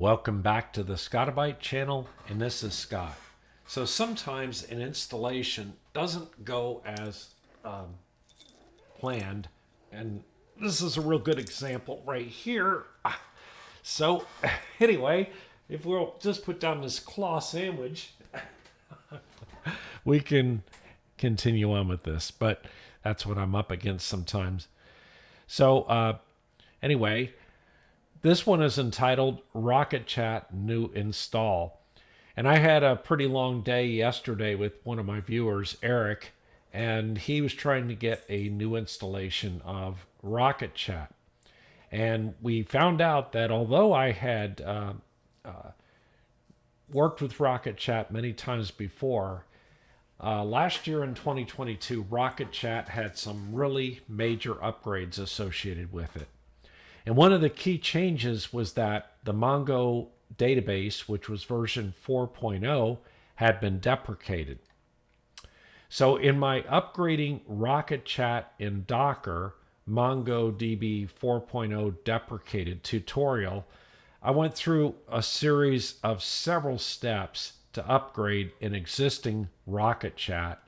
Welcome back to the Scotti-BYTE channel, and this is Scott. So sometimes an installation doesn't go as planned, and this is a real good example right here. So anyway, if we'll just put down this claw sandwich, we can continue on with this, but that's what I'm up against sometimes. So anyway, this one is entitled RocketChat New Install. And I had a pretty long day yesterday with one of my viewers, Eric, and he was trying to get a new installation of RocketChat. And we found out that although I had worked with RocketChat many times before, last year in 2022, RocketChat had some really major upgrades associated with it. And one of the key changes was that the Mongo database, which was version 4.0, had been deprecated. So in my upgrading RocketChat in Docker, MongoDB 4.0 deprecated tutorial, I went through a series of several steps to upgrade an existing RocketChat.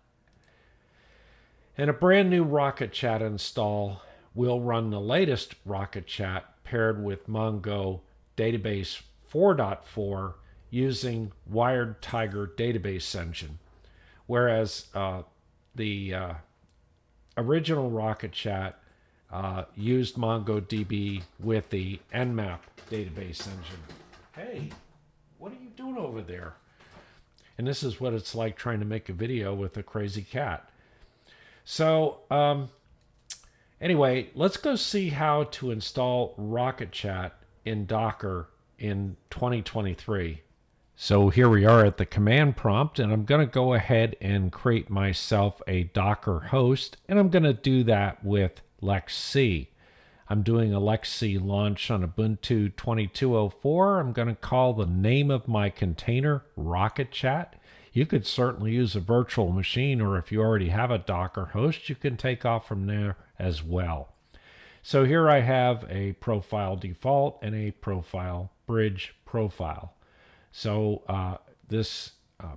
And a brand new RocketChat install will run the latest RocketChat paired with Mongo Database 4.4 using Wired Tiger database engine, whereas the original RocketChat used MongoDB with the Nmap database engine. Hey, what are you doing over there? And this is what it's like trying to make a video with a crazy cat. So anyway, let's go see how to install RocketChat in Docker in 2023. So here we are at the command prompt, and I'm going to go ahead and create myself a Docker host, and I'm going to do that with LXC. I'm doing a LXC launch on Ubuntu 22.04. I'm going to call the name of my container RocketChat. You could certainly use a virtual machine, or if you already have a Docker host, you can take off from there as well. So here I have a profile default and a profile bridge profile. So this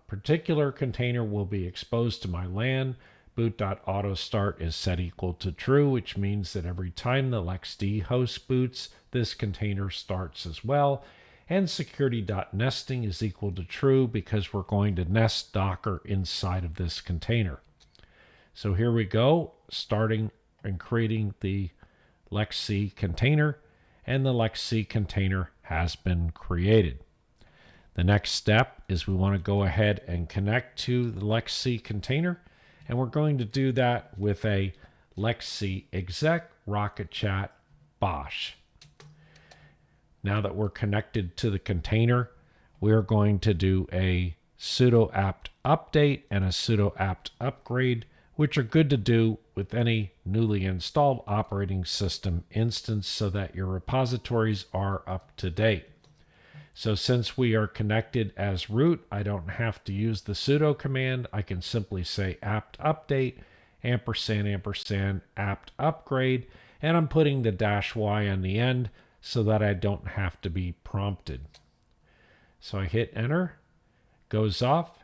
particular container will be exposed to my LAN. Boot.autostart is set equal to true, which means that every time the LXD host boots, this container starts as well. And security.nesting is equal to true because we're going to nest Docker inside of this container. So here we go, starting and creating the LXC container, and the LXC container has been created. The next step is we want to go ahead and connect to the LXC container, and we're going to do that with a LXC exec RocketChat bosh. Now that we're connected to the container, we're going to do a sudo apt update and a sudo apt upgrade, which are good to do with any newly installed operating system instance so that your repositories are up to date. So since we are connected as root, I don't have to use the sudo command. I can simply say apt update && apt upgrade, and I'm putting the -y on the end so that I don't have to be prompted. So I hit enter, goes off,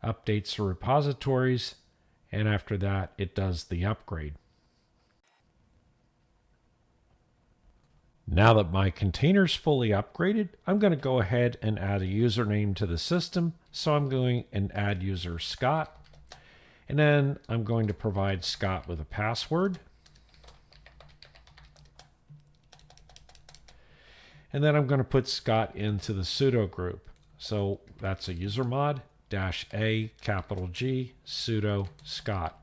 updates the repositories, and after that it does the upgrade. Now that my container's fully upgraded, I'm going to go ahead and add a username to the system. So I'm going and add user Scott, and then I'm going to provide Scott with a password. And then I'm going to put Scott into the sudo group. So that's a usermod -a G sudo Scott.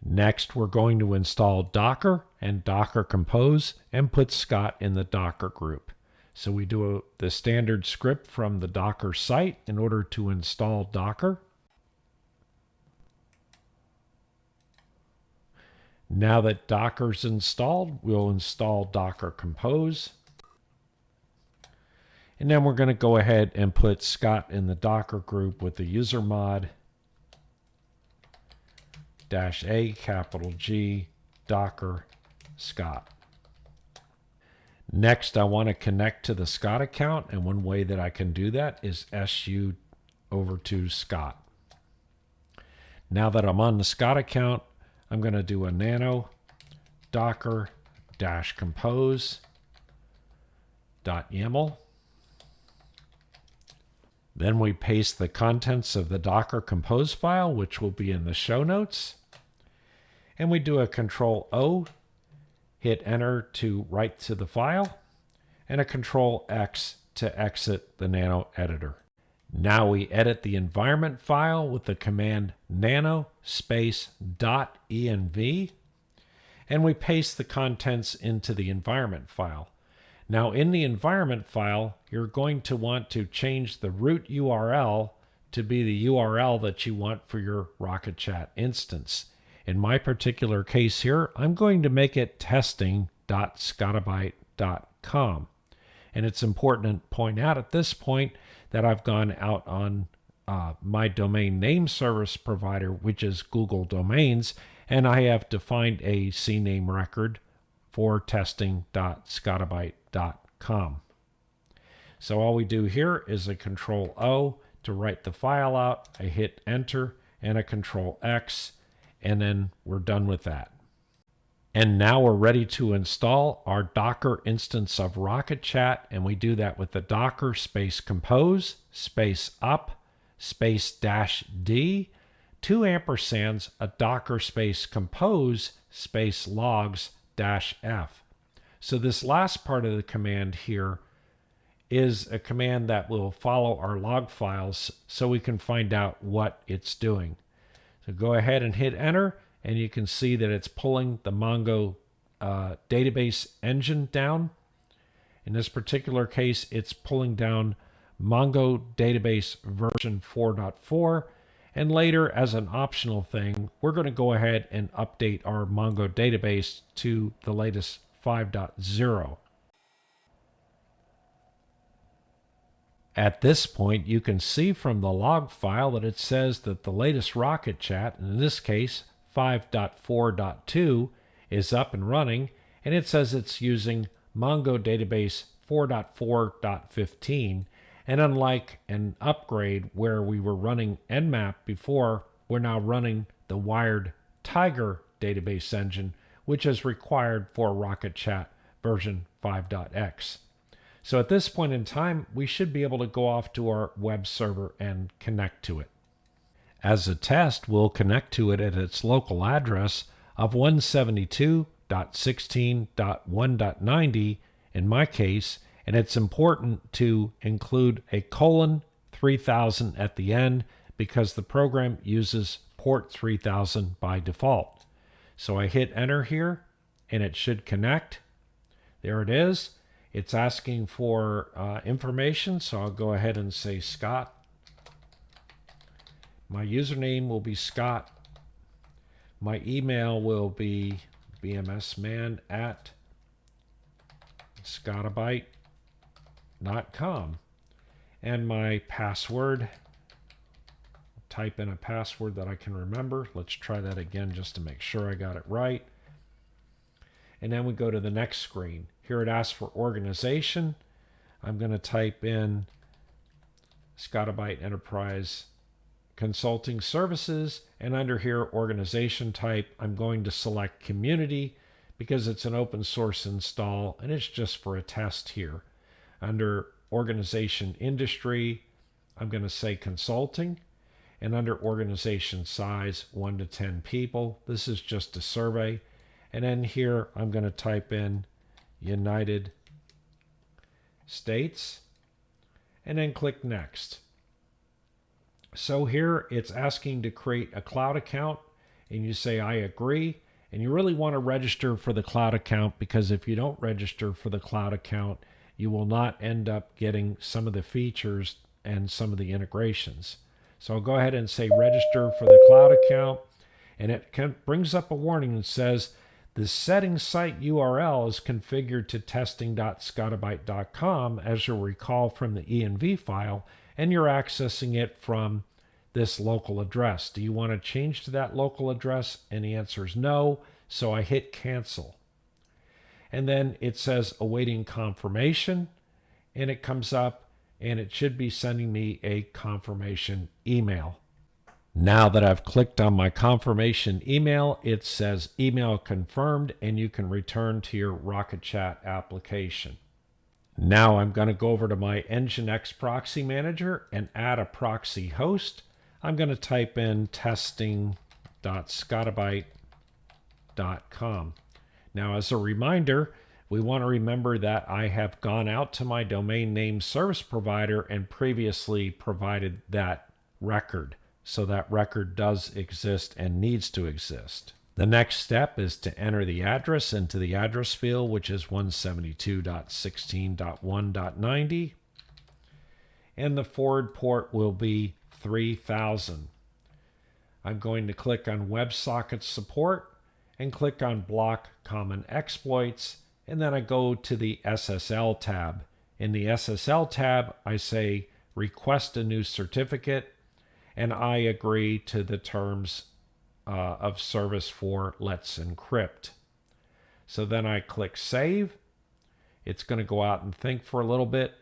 Next, we're going to install Docker and Docker Compose and put Scott in the Docker group. So we do the standard script from the Docker site in order to install Docker. Now that Docker's installed, we'll install Docker Compose. And then we're going to go ahead and put Scott in the Docker group with the usermod -a G Docker Scott. Next, I want to connect to the Scott account, and one way that I can do that is SU over to Scott. Now that I'm on the Scott account, I'm going to do a nano docker -compose.yaml. Then we paste the contents of the Docker Compose file, which will be in the show notes. And we do a Control-O, hit Enter to write to the file, and a Control-X to exit the nano editor. Now we edit the environment file with the command nano .env, and we paste the contents into the environment file. Now in the environment file, you're going to want to change the root URL to be the URL that you want for your RocketChat instance. In my particular case here, I'm going to make it testing.scotti-BYTE.com. And it's important to point out at this point that I've gone out on my domain name service provider, which is Google Domains, and I have defined a CNAME record for testing.scotti-BYTE.com. So all we do here is a Control-O to write the file out, I hit Enter, and a Control-X, and then we're done with that. And now we're ready to install our Docker instance of RocketChat, and we do that with the Docker -compose -up -d 2 ampersands a Docker -compose -logs -f. So this last part of the command here is a command that will follow our log files so we can find out what it's doing. So go ahead and hit Enter, and you can see that it's pulling the Mongo database engine down. In this particular case, it's pulling down Mongo database version 4.4. And later, as an optional thing, we're going to go ahead and update our Mongo database to the latest 5.0. At this point, you can see from the log file that it says that the latest RocketChat, in this case 5.4.2, is up and running, and it says it's using Mongo database 4.4.15. And unlike an upgrade where we were running Nmap before, we're now running the wired Tiger database engine, which is required for RocketChat version 5.x. So at this point in time, we should be able to go off to our web server and connect to it. As a test, we'll connect to it at its local address of 172.16.1.90 in my case, and it's important to include a :3000 at the end because the program uses port 3000 by default. So I hit Enter here, and it should connect. There it is. It's asking for information, so I'll go ahead and say Scott. My username will be Scott. My email will be bmsman@scotti-byte.com. And my password, type in a password that I can remember. Let's try that again just to make sure I got it right. And then we go to the next screen. Here it asks for organization. I'm going to type in Scotti-BYTE Enterprise Consulting Services, and under here, organization type, I'm going to select community because it's an open source install and it's just for a test here. Under organization industry, I'm going to say consulting, and under organization size, 1 to 10 people. This is just a survey. And then here, I'm going to type in United States, and then click Next. So here it's asking to create a cloud account, and you say I agree, and you really want to register for the cloud account because if you don't register for the cloud account, you will not end up getting some of the features and some of the integrations. So I'll go ahead and say register for the cloud account, and it brings up a warning that says the setting site URL is configured to testing.scotti-byte.com, as you'll recall from the env file, and you're accessing it from this local address. Do you want to change to that local address? And the answer is no, so I hit cancel. and then it says awaiting confirmation, and it comes up and it should be sending me a confirmation email. Now that I've clicked on my confirmation email, it says email confirmed, and you can return to your RocketChat application. Now I'm going to go over to my Nginx proxy manager and add a proxy host. I'm going to type in testing.scotti-BYTE.com. Now, as a reminder, we want to remember that I have gone out to my domain name service provider and previously provided that record. So that record does exist and needs to exist. The next step is to enter the address into the address field, which is 172.16.1.90. And the forward port will be 3000. I'm going to click on WebSocket Support and click on Block Common Exploits. And then I go to the SSL tab. In the SSL tab, I say Request a new certificate, and I agree to the terms of service for Let's Encrypt. So then I click Save. It's going to go out and think for a little bit.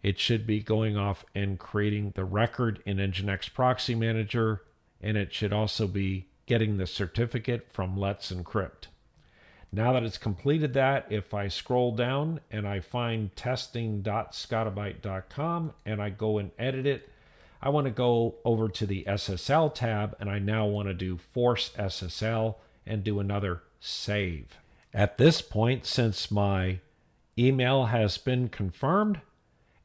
It should be going off and creating the record in Nginx Proxy Manager, and it should also be getting the certificate from Let's Encrypt. Now that it's completed that, if I scroll down and I find testing.scotti-BYTE.com and I go and edit it, I want to go over to the SSL tab, and I now want to do force SSL and do another save. At this point, since my email has been confirmed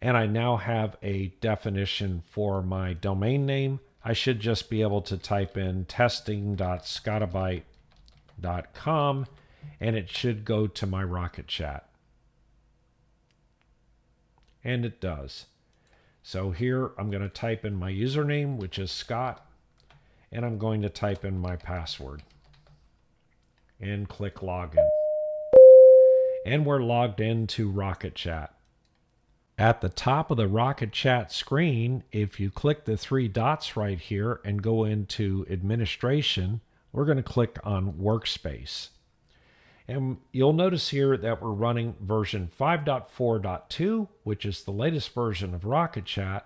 and I now have a definition for my domain name, I should just be able to type in testing.scotti-BYTE.com and it should go to my RocketChat. And it does. So here I'm going to type in my username, which is Scott, and I'm going to type in my password and click login. And we're logged into RocketChat. At the top of the RocketChat screen, if you click the three dots right here and go into administration, we're going to click on Workspace. And you'll notice here that we're running version 5.4.2, which is the latest version of RocketChat,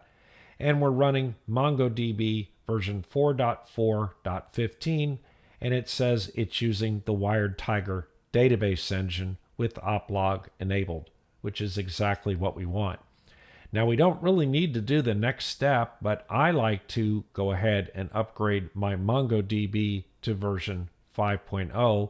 and we're running MongoDB version 4.4.15, and it says it's using the Wired Tiger database engine with oplog enabled, which is exactly what we want. Now, we don't really need to do the next step, but I like to go ahead and upgrade my MongoDB to version 5.0,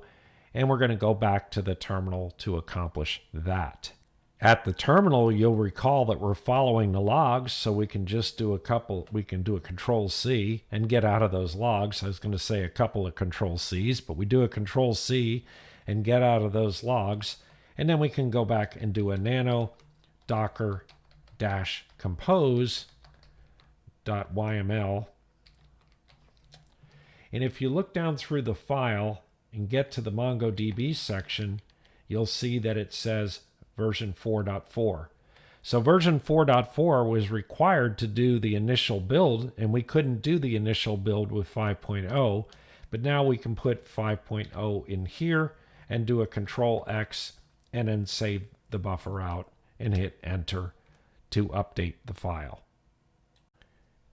and we're going to go back to the terminal to accomplish that. At the terminal, you'll recall that we're following the logs, so we can just do a Control-C and get out of those logs. I was going to say a couple of Control-Cs, but we do a Control-C and get out of those logs, and then we can go back and do a nano docker-compose.yml. And if you look down through the file and get to the MongoDB section, you'll see that it says version 4.4. So version 4.4 was required to do the initial build, and we couldn't do the initial build with 5.0, but now we can put 5.0 in here and do a Control-X and then save the buffer out and hit enter to update the file.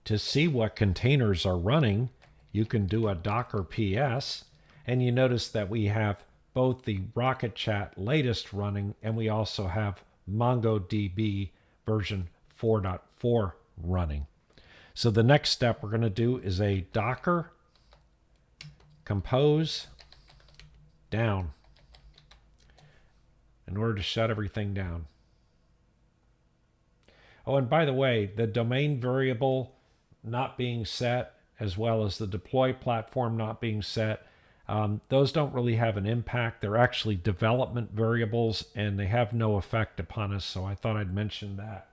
To see what containers are running, you can do a docker ps, and you notice that we have both the RocketChat latest running, and we also have MongoDB version 4.4 running. So the next step we're going to do is a docker compose down in order to shut everything down. Oh, and by the way, the domain variable not being set, as well as the deploy platform not being set, those don't really have an impact. They're actually development variables, and they have no effect upon us, so I thought I'd mention that.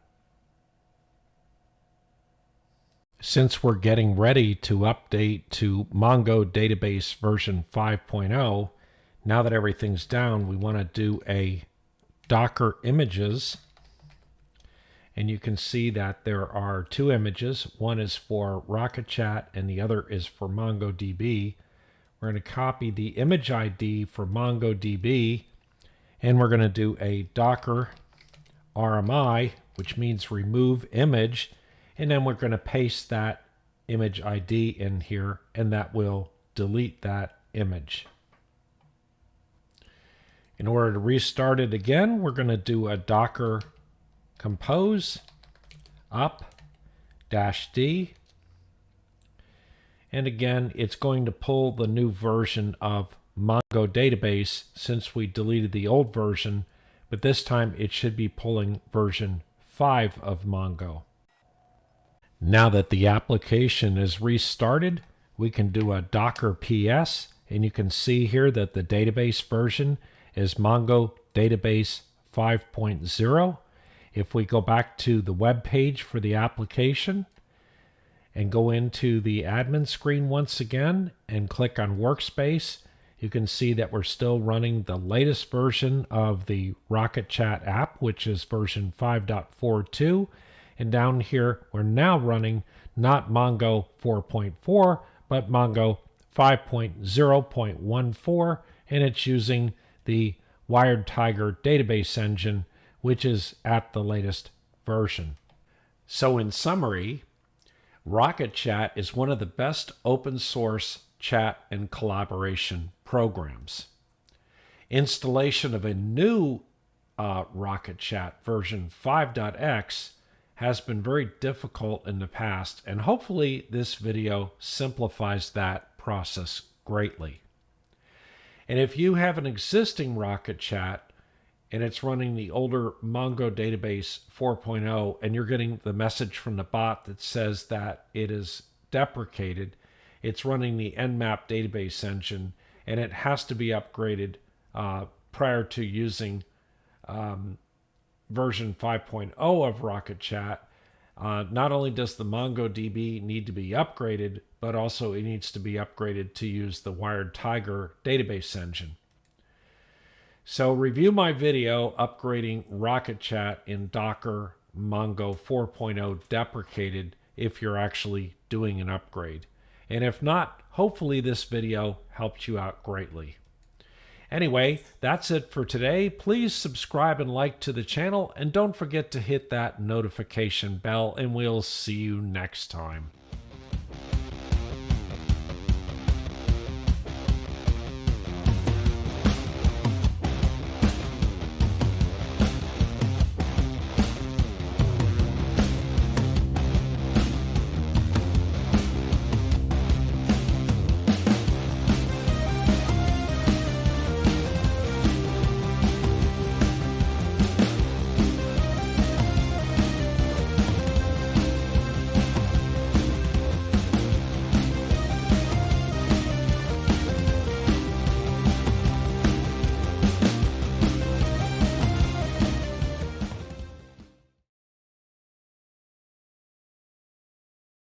Since we're getting ready to update to Mongo database version 5.0, now that everything's down, we want to do a Docker images. And you can see that there are two images. One is for RocketChat and the other is for MongoDB. We're going to copy the image ID for MongoDB, And we're going to do a docker RMI, which means remove image. And then we're going to paste that image ID in here, and that will delete that image. In order to restart it again, we're going to do a docker compose up -d. And again, it's going to pull the new version of MongoDB since we deleted the old version, but this time it should be pulling version 5 of Mongo. Now that the application is restarted, we can do a docker ps, and you can see here that the database version is Mongo Database 5.0. If we go back to the web page for the application and go into the admin screen once again and click on Workspace, you can see that we're still running the latest version of the RocketChat app, which is version 5.42. And down here, we're now running not Mongo 4.4, but Mongo 5.0.14, and it's using the Wired Tiger database engine, which is at the latest version. So in summary, RocketChat is one of the best open source chat and collaboration programs. Installation of a new RocketChat version 5.x has been very difficult in the past, and hopefully this video simplifies that process greatly. And if you have an existing RocketChat and it's running the older Mongo Database 4.0 and you're getting the message from the bot that says that it is deprecated, it's running the Nmap database engine, and it has to be upgraded prior to using version 5.0 of RocketChat. Not only does the MongoDB need to be upgraded, but also it needs to be upgraded to use the Wired Tiger database engine. So review my video upgrading RocketChat in Docker Mongo 4.0 deprecated if you're actually doing an upgrade. And if not, hopefully this video helped you out greatly. Anyway, that's it for today. Please subscribe and like to the channel, and don't forget to hit that notification bell, and we'll see you next time.